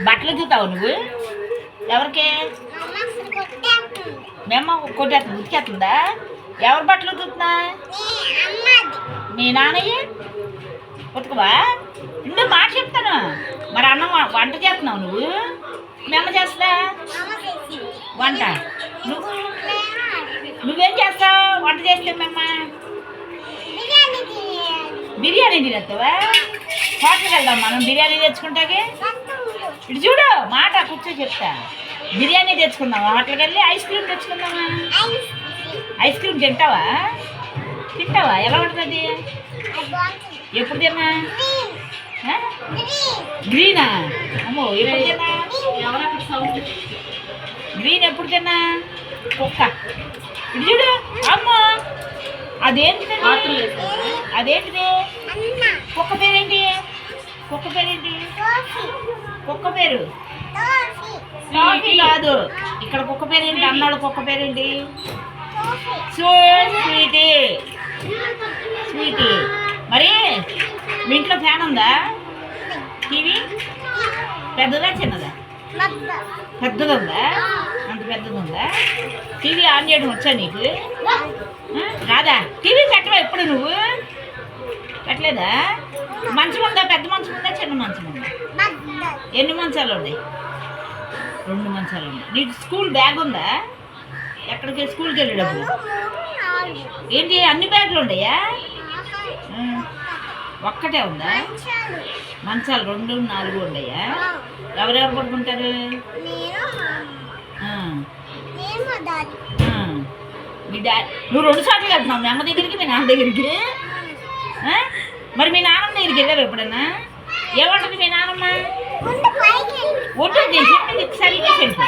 బట్టలు చూతావు నువ్వు ఎవరికి? మేము కొట్టేస్తుంది ఉతికేస్తుందా? ఎవరి బట్టలు చూస్తున్నా? మీ నాన్నయ్య ఉతకవా? ఇందు మాట చెప్తాను. మరి అన్నం వంట చేస్తున్నావు నువ్వు? మీ అమ్మ చేస్తా వంట? నువ్వేం చేస్తావు వంట చేస్తే? మేమ్మ బిర్యానీ తినేస్తావా? హోటల్కి వెళ్దాం మనం బిర్యానీ తెచ్చుకుంటాకి. ఇటు చూడు మాట కూర్చో చెప్తా. బిర్యానీ తెచ్చుకుందామా? హోటల్కి వెళ్ళి ఐస్ క్రీమ్ తెచ్చుకుందామా? ఐస్ క్రీమ్ తింటావా? ఎలా ఉంటుంది? ఎప్పుడు తిన్నా? గ్రీనా? అమ్మో ఎప్పుడు తిన్నా? గ్రీన్ ఎప్పుడు తిన్నా? కుక్క ఇటు చూడు. అమ్మో అదేంటిది? కుక్క పేరేంటి? కుక్క పేరు కాఫీ కాదు. ఇక్కడ కుక్క పేరేంటి? అన్నాడు కుక్క పేరేంటి? స్వీటీ. మరి మీ ఇంట్లో ఫ్యాన్ ఉందా? టీవీ పెద్దదా చిన్నదా? పెద్దది ఉందా? అంత పెద్దది ఉందా? టీవీ ఆన్ చేయడం వచ్చా నీకు? రాదా? టీవీ పెట్టవా ఎప్పుడు నువ్వు? పెట్టలేదా? మంచం ఉందా? పెద్ద మంచం ఉందా చిన్న మంచం ఉందా? ఎన్ని మంచాలు ఉన్నాయి? 2 మంచాలు ఉన్నాయి. నీకు స్కూల్ బ్యాగ్ ఉందా? ఎక్కడికి స్కూల్కి వెళ్ళేటప్పుడు ఏంటి అన్ని బ్యాగులు ఉన్నాయా? ఒక్కటే ఉందా? మంచాలు 2, 4 ఉన్నాయా? ఎవరెవరు పడుకుంటారు? మీ డాడీ. నువ్వు 2 సార్లు వెళ్తున్నావు మీ అమ్మ దగ్గరికి మీ నాన్న దగ్గరికి. మరి మీ నాన్నమ్మ దగ్గరికి వెళ్ళావు ఎప్పుడన్నా? ఏమంటుంది మీ నాన్నమ్మ? ఉంటుంది చెప్పింది సరిగ్గా చెప్పు.